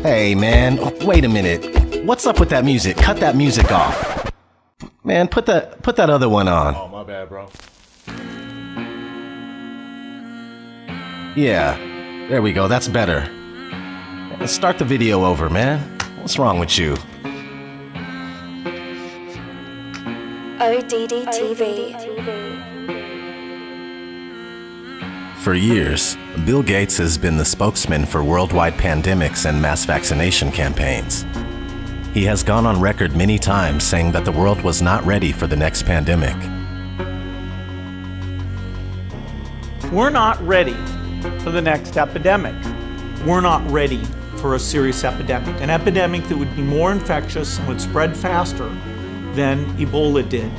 Hey, man, wait a minute. What's up with that music? Cut that music off. Man, put that other one on. Oh, my bad, bro. Yeah, there we go. That's better. Start the video over, man. What's wrong with you? ID2020. For years, Bill Gates has been the spokesman for worldwide pandemics and mass vaccination campaigns. He has gone on record many times saying that the world was not ready for the next pandemic. We're not ready for the next epidemic. We're not ready for a serious epidemic, an epidemic that would be more infectious and would spread faster than Ebola did.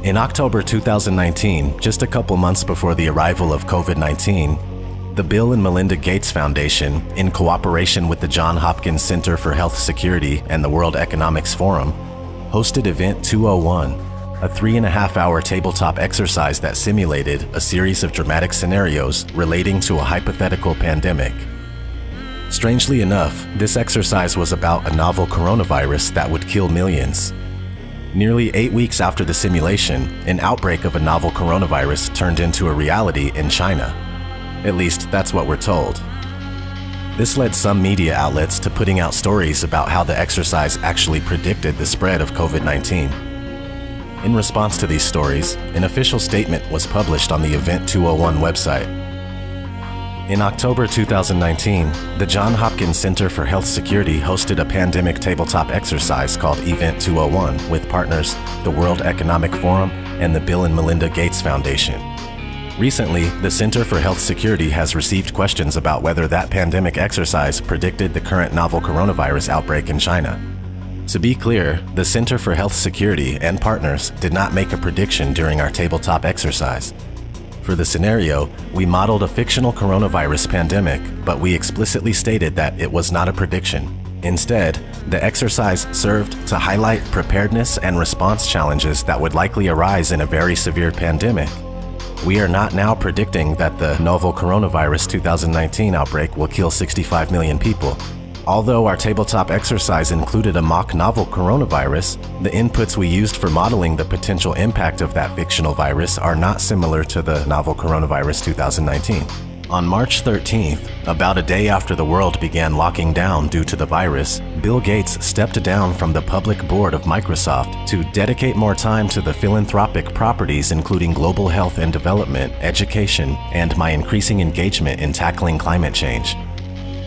In October 2019, just a couple months before the arrival of COVID-19, the Bill and Melinda Gates Foundation, in cooperation with the Johns Hopkins Center for Health Security and the World Economic Forum, hosted Event 201, a 3.5-hour tabletop exercise that simulated a series of dramatic scenarios relating to a hypothetical pandemic. Strangely enough, this exercise was about a novel coronavirus that would kill millions. Nearly 8 weeks after the simulation, an outbreak of a novel coronavirus turned into a reality in China. At least, that's what we're told. This led some media outlets to putting out stories about how the exercise actually predicted the spread of COVID-19. In response to these stories, an official statement was published on the Event 201 website. In October 2019, the Johns Hopkins Center for Health Security hosted a pandemic tabletop exercise called Event 201 with partners the World Economic Forum and the Bill and Melinda Gates Foundation. Recently, the Center for Health Security has received questions about whether that pandemic exercise predicted the current novel coronavirus outbreak in China. To be clear, the Center for Health Security and partners did not make a prediction during our tabletop exercise. For the scenario, we modeled a fictional coronavirus pandemic, but we explicitly stated that it was not a prediction. Instead, the exercise served to highlight preparedness and response challenges that would likely arise in a very severe pandemic. We are not now predicting that the novel coronavirus 2019 outbreak will kill 65 million people. Although our tabletop exercise included a mock novel coronavirus, the inputs we used for modeling the potential impact of that fictional virus are not similar to the novel coronavirus 2019. On March 13th, about a day after the world began locking down due to the virus, Bill Gates stepped down from the public board of Microsoft to dedicate more time to the philanthropic properties including global health and development, education, and my increasing engagement in tackling climate change.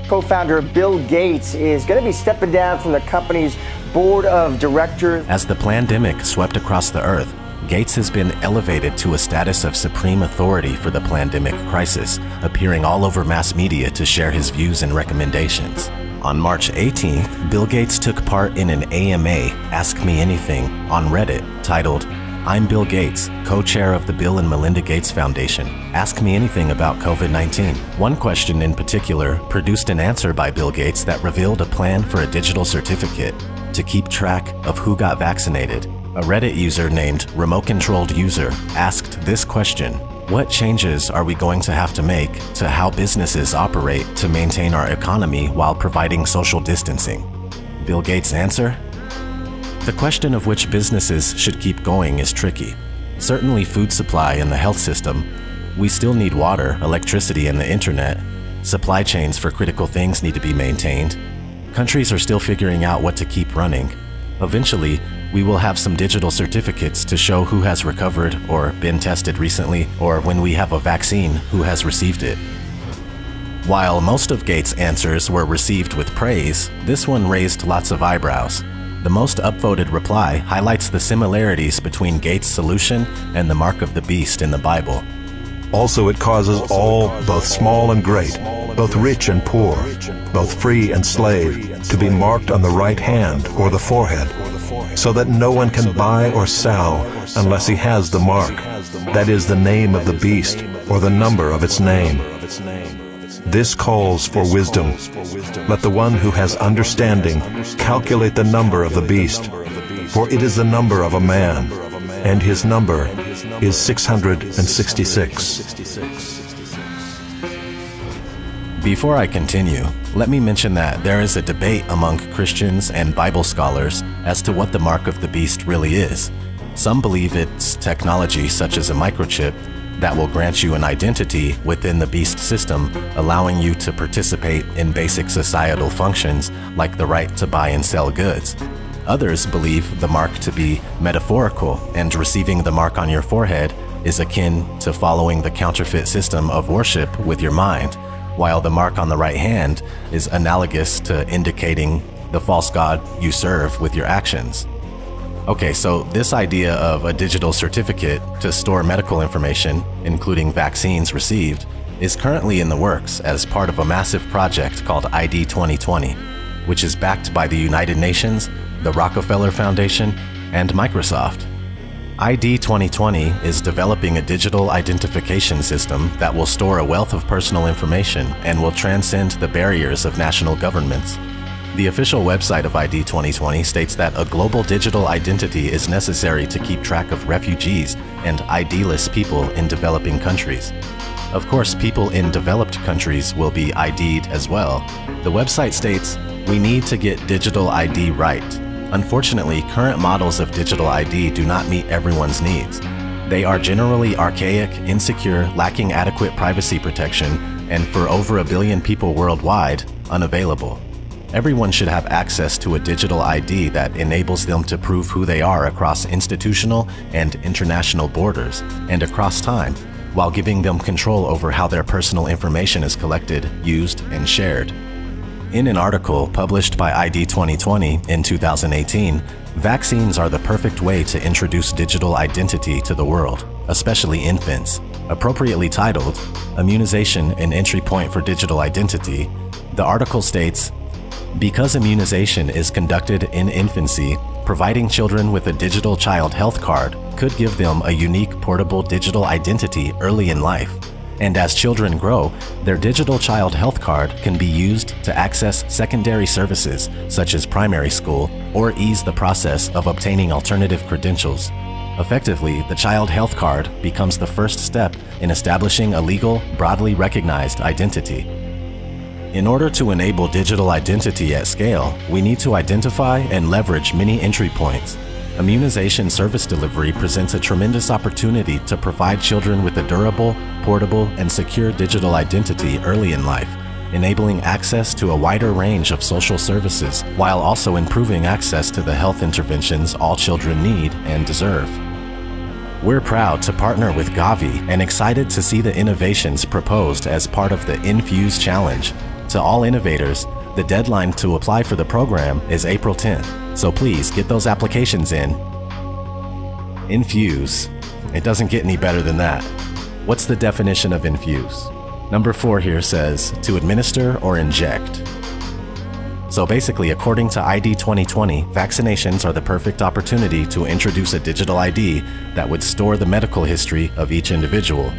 Co-founder Bill Gates is going to be stepping down from the company's board of directors. As the pandemic swept across the earth, Gates has been elevated to a status of supreme authority for the pandemic crisis, appearing all over mass media to share his views and recommendations. On March 18th, Bill Gates took part in an AMA, Ask Me Anything, on Reddit titled, "I'm Bill Gates, co-chair of the Bill and Melinda Gates Foundation. Ask me anything about COVID-19. One question in particular produced an answer by Bill Gates that revealed a plan for a digital certificate to keep track of who got vaccinated. A Reddit user named Remote Controlled User asked this question: what changes are we going to have to make to how businesses operate to maintain our economy while providing social distancing? Bill Gates' answer? The question of which businesses should keep going is tricky. Certainly food supply and the health system. We still need water, electricity, and the internet. Supply chains for critical things need to be maintained. Countries are still figuring out what to keep running. Eventually, we will have some digital certificates to show who has recovered or been tested recently, or when we have a vaccine, who has received it. While most of Gates' answers were received with praise, this one raised lots of eyebrows. The most upvoted reply highlights the similarities between Gates' solution and the mark of the beast in the Bible. Also it causes all, both small and great, both rich and poor, both free and slave, to be marked on the right hand or the forehead, so that no one can buy or sell unless he has the mark, that is the name of the beast or the number of its name. This calls for wisdom. Let the one who has understanding calculate the number of the beast, for it is the number of a man. and his number is 666. Before I continue, let me mention that there is a debate among Christians and Bible scholars as to what the mark of the beast really is. Some believe it's technology such as a microchip that will grant you an identity within the beast system, allowing you to participate in basic societal functions like the right to buy and sell goods. Others believe the mark to be metaphorical, and receiving the mark on your forehead is akin to following the counterfeit system of worship with your mind, while the mark on the right hand is analogous to indicating the false god you serve with your actions. Okay, so this idea of a digital certificate to store medical information, including vaccines received, is currently in the works as part of a massive project called ID2020, which is backed by the United Nations, the Rockefeller Foundation, and Microsoft. ID2020 is developing a digital identification system that will store a wealth of personal information and will transcend the barriers of national governments. The official website of ID2020 states that a global digital identity is necessary to keep track of refugees and ID-less people in developing countries. Of course, people in developed countries will be ID'd as well. The website states, "We need to get digital ID right. Unfortunately, current models of digital ID do not meet everyone's needs. They are generally archaic, insecure, lacking adequate privacy protection, and for over 1 billion people worldwide, unavailable. Everyone should have access to a digital ID that enables them to prove who they are across institutional and international borders and across time, while giving them control over how their personal information is collected, used, and shared." In an article published by ID2020 in 2018, vaccines are the perfect way to introduce digital identity to the world, especially infants. Appropriately titled, "Immunization an Entry Point for Digital Identity," the article states, "Because immunization is conducted in infancy, providing children with a digital child health card could give them a unique portable digital identity early in life. And as children grow, their digital child health card can be used to access secondary services such as primary school or ease the process of obtaining alternative credentials. Effectively, the child health card becomes the first step in establishing a legal, broadly recognized identity." In order to enable digital identity at scale, we need to identify and leverage many entry points. Immunization service delivery presents a tremendous opportunity to provide children with a durable, portable, and secure digital identity early in life, enabling access to a wider range of social services while also improving access to the health interventions all children need and deserve. We're proud to partner with Gavi and excited to see the innovations proposed as part of the Infuse Challenge. To all innovators, the deadline to apply for the program is April 10th, so please get those applications in. Infuse. It doesn't get any better than that. What's the definition of infuse? Number 4 here says, to administer or inject. So basically, according to ID2020, vaccinations are the perfect opportunity to introduce a digital ID that would store the medical history of each individual.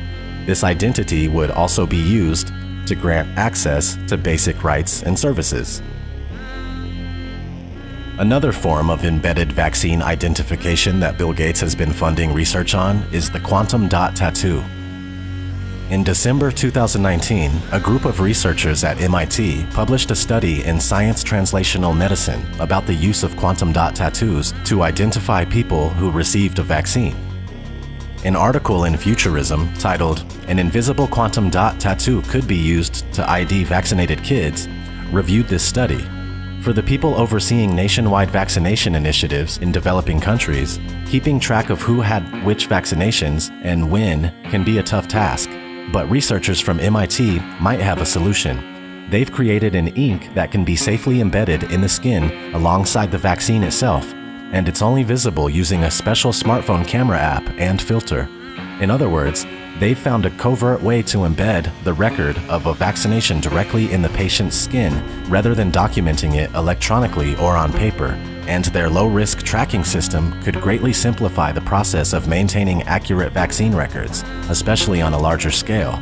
This identity would also be used to grant access to basic rights and services. Another form of embedded vaccine identification that Bill Gates has been funding research on is the quantum dot tattoo. In December 2019, a group of researchers at MIT published a study in Science Translational Medicine about the use of quantum dot tattoos to identify people who received a vaccine. An article in Futurism titled, "An Invisible Quantum Dot Tattoo Could Be Used to ID Vaccinated Kids," reviewed this study. For the people overseeing nationwide vaccination initiatives in developing countries, keeping track of who had which vaccinations and when can be a tough task, but researchers from MIT might have a solution. They've created an ink that can be safely embedded in the skin alongside the vaccine itself, and it's only visible using a special smartphone camera app and filter. In other words, they've found a covert way to embed the record of a vaccination directly in the patient's skin rather than documenting it electronically or on paper, and their low-risk tracking system could greatly simplify the process of maintaining accurate vaccine records, especially on a larger scale.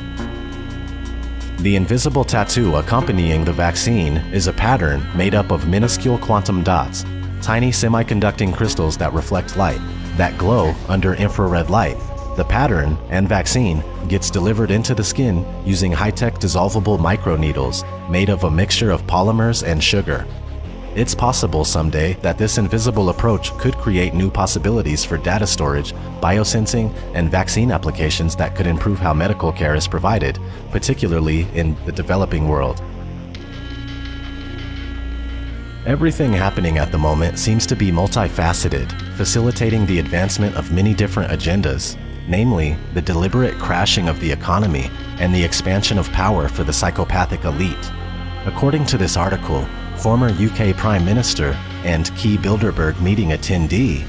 The invisible tattoo accompanying the vaccine is a pattern made up of minuscule quantum dots, tiny semiconducting crystals that reflect light, that glow under infrared light. The pattern and vaccine gets delivered into the skin using high-tech dissolvable microneedles made of a mixture of polymers and sugar. It's possible someday that this invisible approach could create new possibilities for data storage, biosensing, and vaccine applications that could improve how medical care is provided, particularly in the developing world. Everything happening at the moment seems to be multifaceted, facilitating the advancement of many different agendas, namely the deliberate crashing of the economy and the expansion of power for the psychopathic elite. According to this article, former UK Prime Minister and key Bilderberg meeting attendee,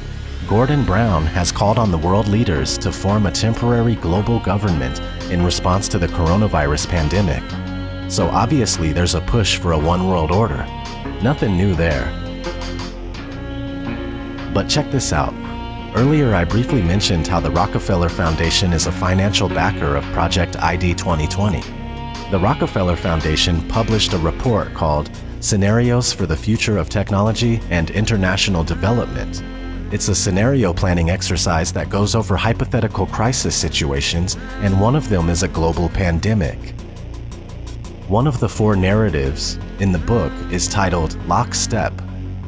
Gordon Brown has called on the world leaders to form a temporary global government in response to the coronavirus pandemic. So obviously there's a push for a one world order. Nothing new there. But check this out. Earlier I briefly mentioned how the Rockefeller Foundation is a financial backer of Project ID2020. The Rockefeller Foundation published a report called Scenarios for the Future of Technology and International Development. It's a scenario planning exercise that goes over hypothetical crisis situations, and one of them is a global pandemic. One of the 4 narratives in the book is titled Lockstep,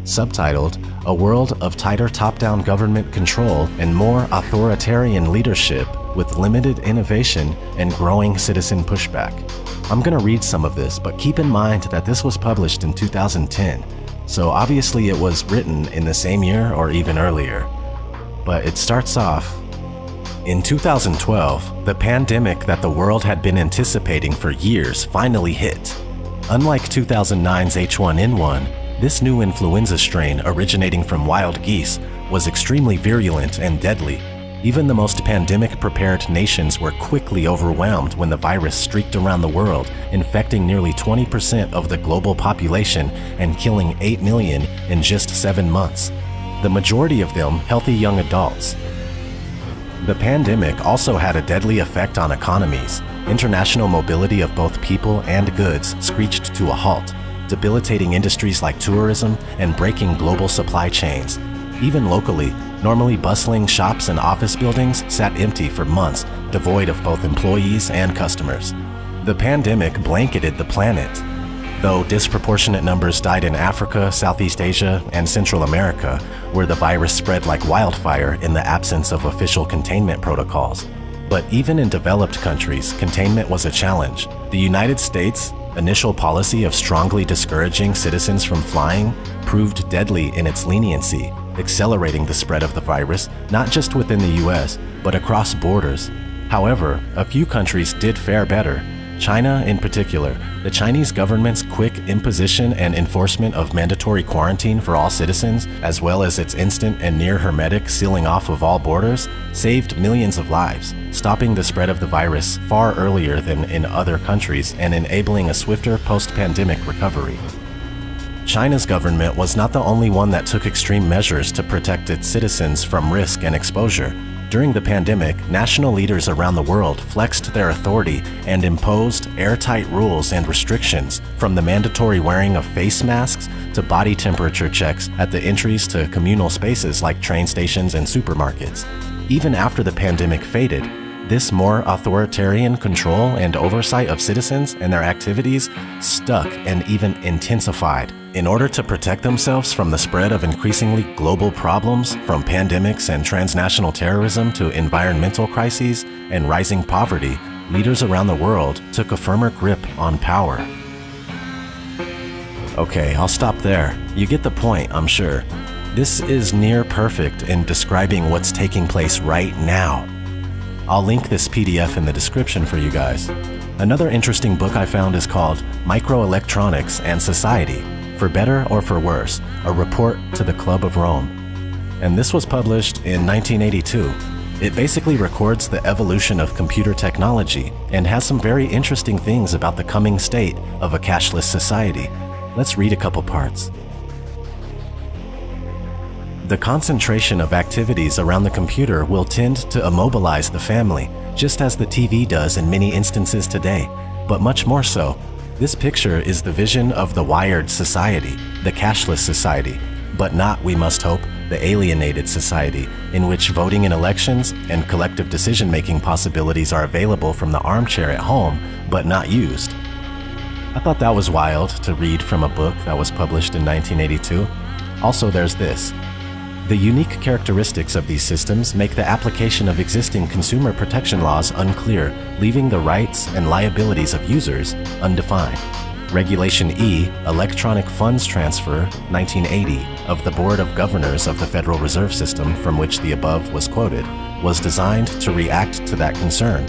subtitled A World of Tighter Top-Down Government Control and More Authoritarian Leadership with Limited Innovation and Growing Citizen Pushback. I'm going to read some of this, but keep in mind that this was published in 2010, so obviously it was written in the same year or even earlier. But it starts off, in 2012, the pandemic that the world had been anticipating for years finally hit. Unlike 2009's H1N1, this new influenza strain originating from wild geese was extremely virulent and deadly. Even the most pandemic-prepared nations were quickly overwhelmed when the virus streaked around the world, infecting nearly 20% of the global population and killing 8 million in just 7 months. The majority of them healthy young adults. The pandemic also had a deadly effect on economies. International mobility of both people and goods screeched to a halt, debilitating industries like tourism and breaking global supply chains. Even locally, normally bustling shops and office buildings sat empty for months, devoid of both employees and customers. The pandemic blanketed the planet. Though disproportionate numbers died in Africa, Southeast Asia, and Central America, where the virus spread like wildfire in the absence of official containment protocols. But even in developed countries, containment was a challenge. The United States' initial policy of strongly discouraging citizens from flying proved deadly in its leniency, accelerating the spread of the virus, not just within the US, but across borders. However, a few countries did fare better. China in particular. The Chinese government's quick imposition and enforcement of mandatory quarantine for all citizens, as well as its instant and near-hermetic sealing off of all borders, saved millions of lives, stopping the spread of the virus far earlier than in other countries and enabling a swifter post-pandemic recovery. China's government was not the only one that took extreme measures to protect its citizens from risk and exposure. During the pandemic, national leaders around the world flexed their authority and imposed airtight rules and restrictions, from the mandatory wearing of face masks to body temperature checks at the entries to communal spaces like train stations and supermarkets. Even after the pandemic faded, this more authoritarian control and oversight of citizens and their activities stuck and even intensified. In order to protect themselves from the spread of increasingly global problems, from pandemics and transnational terrorism to environmental crises and rising poverty, leaders around the world took a firmer grip on power. Okay, I'll stop there. You get the point, I'm sure. This is near perfect in describing what's taking place right now. I'll link this PDF in the description for you guys. Another interesting book I found is called Microelectronics and Society, For Better or For Worse, a report to the Club of Rome. And this was published in 1982. It basically records the evolution of computer technology and has some very interesting things about the coming state of a cashless society. Let's read a couple parts. The concentration of activities around the computer will tend to immobilize the family, just as the TV does in many instances today, but much more so. This picture is the vision of the wired society, the cashless society, but not, we must hope, the alienated society, in which voting in elections and collective decision-making possibilities are available from the armchair at home, but not used. I thought that was wild to read from a book that was published in 1982. Also, there's this. The unique characteristics of these systems make the application of existing consumer protection laws unclear, leaving the rights and liabilities of users undefined. Regulation E, Electronic Funds Transfer, 1980, of the Board of Governors of the Federal Reserve System, from which the above was quoted, was designed to react to that concern.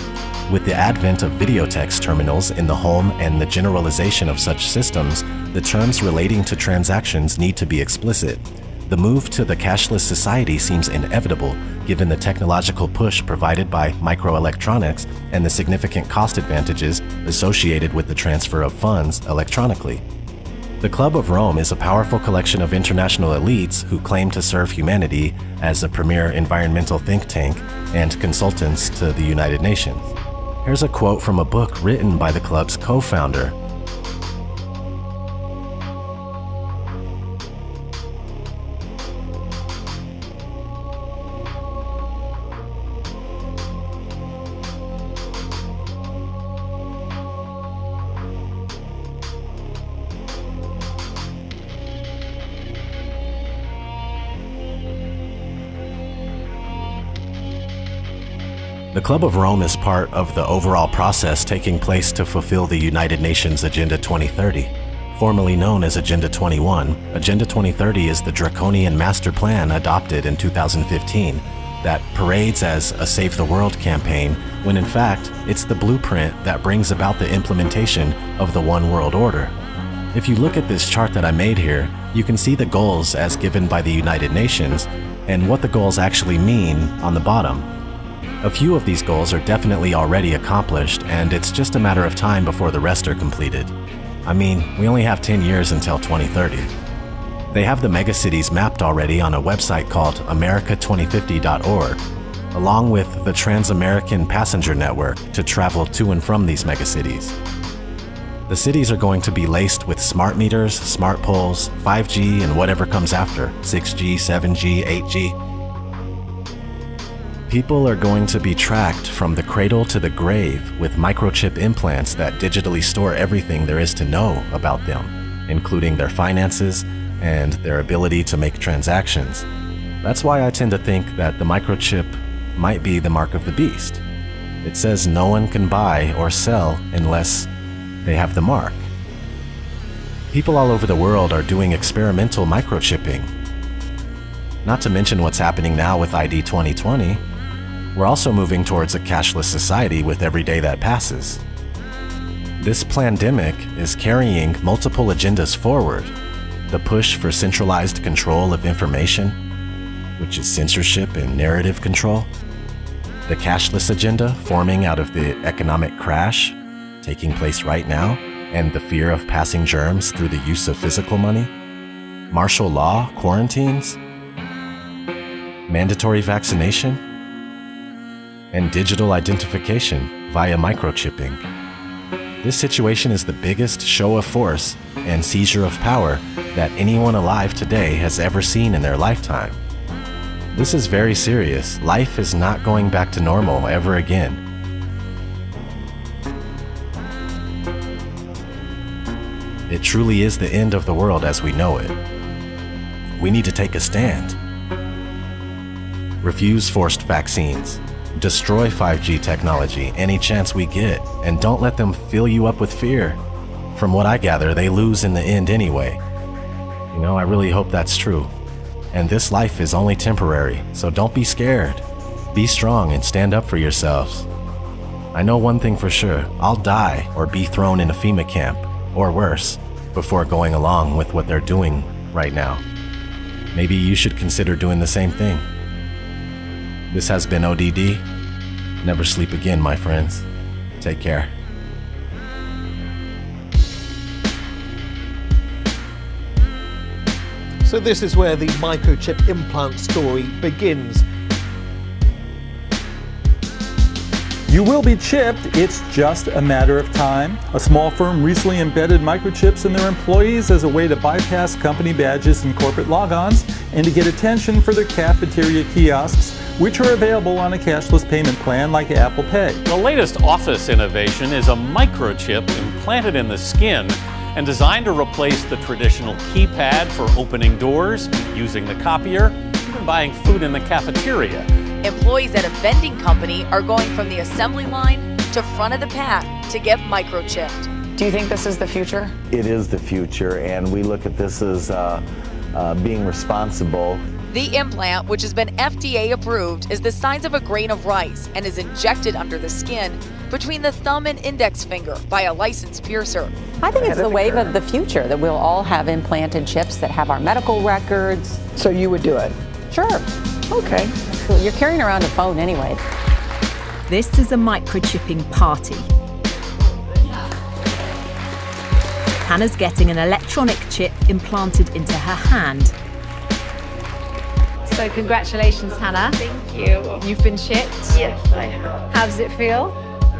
With the advent of videotex terminals in the home and the generalization of such systems, the terms relating to transactions need to be explicit. The move to the cashless society seems inevitable, given the technological push provided by microelectronics and the significant cost advantages associated with the transfer of funds electronically. The Club of Rome is a powerful collection of international elites who claim to serve humanity as a premier environmental think tank and consultants to the United Nations. Here's a quote from a book written by the club's co-founder. The Club of Rome is part of the overall process taking place to fulfill the United Nations Agenda 2030. Formerly known as Agenda 21, Agenda 2030 is the draconian master plan adopted in 2015 that parades as a Save the World campaign, when in fact, it's the blueprint that brings about the implementation of the One World Order. If you look at this chart that I made here, you can see the goals as given by the United Nations and what the goals actually mean on the bottom. A few of these goals are definitely already accomplished, and it's just a matter of time before the rest are completed. I mean, we only have 10 years until 2030. They have the megacities mapped already on a website called America2050.org, along with the Trans-American Passenger Network to travel to and from these megacities. The cities are going to be laced with smart meters, smart poles, 5G, and whatever comes after, 6G, 7G, 8G. People are going to be tracked from the cradle to the grave with microchip implants that digitally store everything there is to know about them, including their finances and their ability to make transactions. That's why I tend to think that the microchip might be the mark of the beast. It says no one can buy or sell unless they have the mark. People all over the world are doing experimental microchipping. Not to mention what's happening now with ID2020. We're also moving towards a cashless society with every day that passes. This pandemic is carrying multiple agendas forward. The push for centralized control of information, which is censorship and narrative control. The cashless agenda forming out of the economic crash taking place right now and the fear of passing germs through the use of physical money. Martial law quarantines. Mandatory vaccination. And digital identification via microchipping. This situation is the biggest show of force and seizure of power that anyone alive today has ever seen in their lifetime. This is very serious. Life is not going back to normal ever again. It truly is the end of the world as we know it. We need to take a stand. Refuse forced vaccines. Destroy 5G technology any chance we get, and don't let them fill you up with fear. From what I gather, they lose in the end anyway. You know, I really hope that's true. And this life is only temporary, so don't be scared. Be strong and stand up for yourselves. I know one thing for sure, I'll die or be thrown in a FEMA camp, or worse, before going along with what they're doing right now. Maybe you should consider doing the same thing. This has been ODD. Never sleep again, my friends. Take care. So this is where the microchip implant story begins. You will be chipped, it's just a matter of time. A small firm recently embedded microchips in their employees as a way to bypass company badges and corporate logons and to get attention for their cafeteria kiosks, which are available on a cashless payment plan like Apple Pay. The latest office innovation is a microchip implanted in the skin and designed to replace the traditional keypad for opening doors, using the copier, even buying food in the cafeteria. Employees at a vending company are going from the assembly line to front of the pack to get microchipped. Do you think this is the future? It is the future, and we look at this as being responsible. The implant, which has been FDA approved, is the size of a grain of rice and is injected under the skin between the thumb and index finger by a licensed piercer. I think it's the wave of the future that we'll all have implanted chips that have our medical records. So you would do it? Sure. Okay. You're carrying around a phone anyway. This is a microchipping party. Hannah's getting an electronic chip implanted into her hand. So congratulations, Hannah. Thank you. You've been chipped? Yes, I have. How does it feel?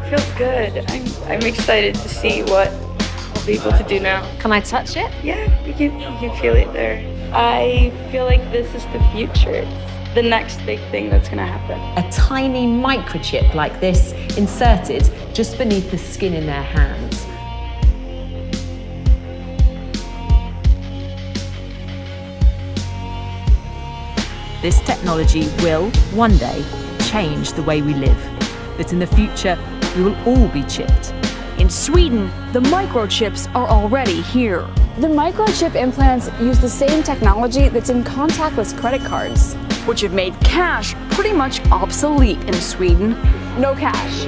It feels good. I'm excited to see what I'll be able to do now. Can I touch it? Yeah, you can feel it there. I feel like this is the future. It's the next big thing that's gonna happen. A tiny microchip like this inserted just beneath the skin in their hands. This technology will, one day, change the way we live. But in the future, we will all be chipped. In Sweden, the microchips are already here. The microchip implants use the same technology that's in contactless credit cards, which have made cash pretty much obsolete in Sweden. No cash.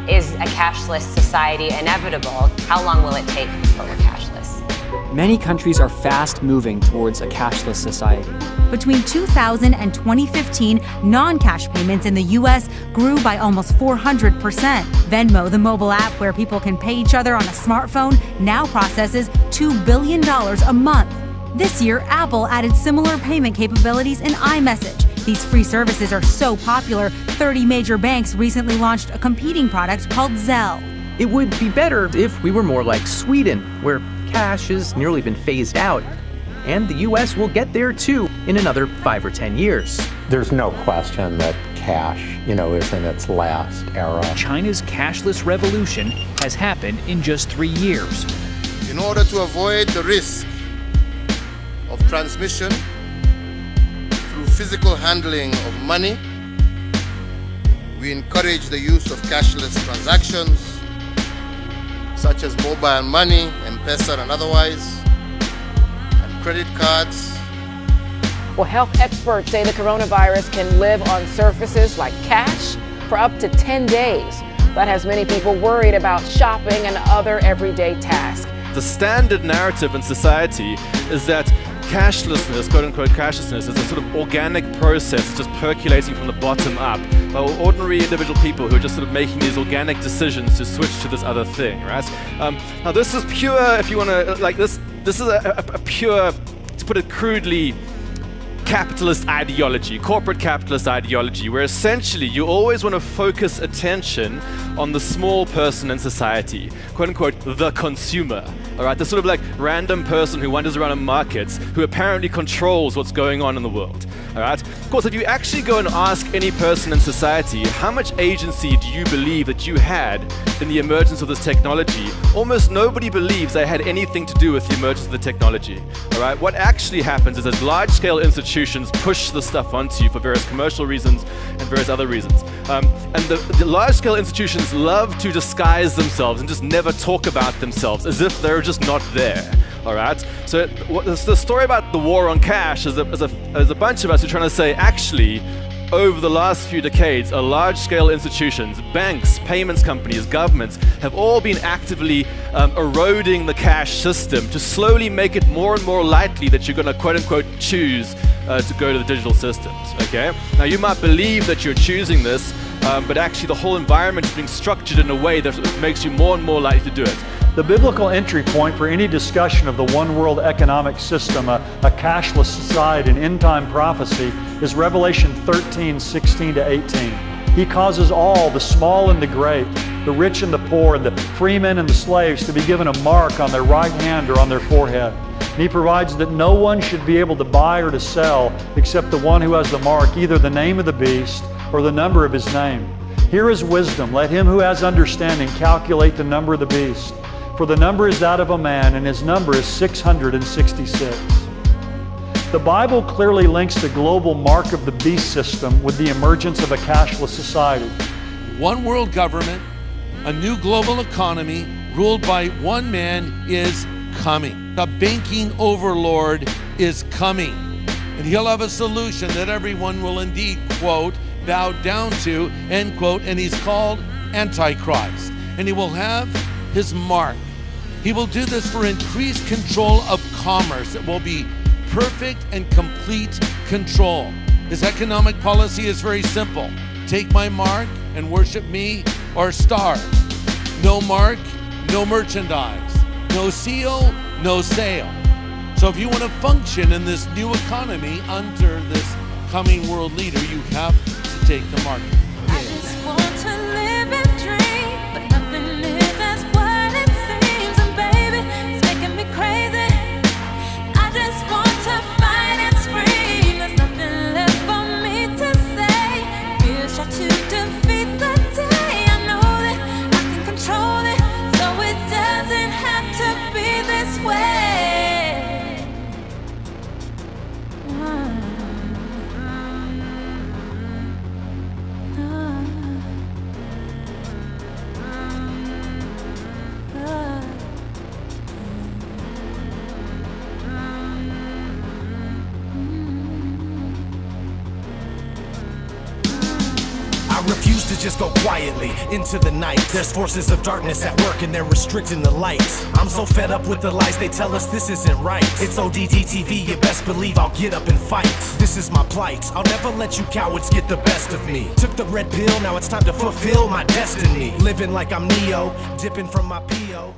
Is a cashless society inevitable? How long will it take before we're cashless? Many countries are fast moving towards a cashless society. Between 2000 and 2015, non-cash payments in the U.S. grew by almost 400%. Venmo, the mobile app where people can pay each other on a smartphone, now processes $2 billion a month. This year, Apple added similar payment capabilities in iMessage. These free services are so popular, 30 major banks recently launched a competing product called Zelle. It would be better if we were more like Sweden, where cash has nearly been phased out. And the U.S. will get there too in another 5 or 10 years. There's no question that cash, is in its last era. China's cashless revolution has happened in just 3 years. In order to avoid the risk of transmission through physical handling of money, we encourage the use of cashless transactions, such as mobile money, M-Pesa and otherwise, and credit cards. Well, health experts say the coronavirus can live on surfaces like cash for up to 10 days. That has many people worried about shopping and other everyday tasks. The standard narrative in society is that cashlessness, quote-unquote cashlessness, is a sort of organic process just percolating from the bottom up by ordinary individual people who are just sort of making these organic decisions to switch to this other thing, right? Now this is pure, if you want to, like this is a pure, to put it crudely, capitalist ideology, corporate capitalist ideology, where essentially you always want to focus attention on the small person in society, quote unquote, the consumer. All right, the sort of like random person who wanders around in markets who apparently controls what's going on in the world. All right. Of course, if you actually go and ask any person in society, how much agency do you believe that you had in the emergence of this technology? Almost nobody believes they had anything to do with the emergence of the technology. All right. What actually happens is that large-scale institutions push the stuff onto you for various commercial reasons and various other reasons. And the large-scale institutions love to disguise themselves and just never talk about themselves as if they're just not there. All right. So the story about the war on cash is a bunch of us who are trying to say, actually, over the last few decades, large-scale institutions, banks, payments companies, governments have all been actively eroding the cash system to slowly make it more and more likely that you're going to quote-unquote choose to go to the digital systems. Okay. Now you might believe that you're choosing this, but actually the whole environment is being structured in a way that makes you more and more likely to do it. The biblical entry point for any discussion of the one world economic system, a cashless society, an end-time prophecy, is Revelation 13:16-18. He causes all, the small and the great, the rich and the poor, the free men and the slaves, to be given a mark on their right hand or on their forehead. And he provides that no one should be able to buy or to sell except the one who has the mark, either the name of the beast or the number of his name. Here is wisdom. Let him who has understanding calculate the number of the beast. For the number is that of a man, and his number is 666. The Bible clearly links the global mark of the beast system with the emergence of a cashless society. One world government, a new global economy ruled by one man is coming. A banking overlord is coming. And he'll have a solution that everyone will indeed, quote, bow down to, end quote, and he's called Antichrist. And he will have his mark. He will do this for increased control of commerce. It will be perfect and complete control. His economic policy is very simple. Take my mark and worship me or starve. No mark, no merchandise. No seal, no sale. So if you want to function in this new economy under this coming world leader, you have to take the mark. I just want to live and dream, but nothing is as what it seems. And baby, it's making me crazy. I just want to fight and scream. There's nothing left for me to say. Fear shot to defeat the day. I know that I can control it, so it doesn't have to be this way. I refuse to just go quietly into the night. There's forces of darkness at work and they're restricting the light. I'm so fed up with the lies, they tell us this isn't right. It's ODD TV, you best believe I'll get up and fight. This is my plight, I'll never let you cowards get the best of me. Took the red pill, now it's time to fulfill my destiny. Living like I'm Neo, dipping from my P.O.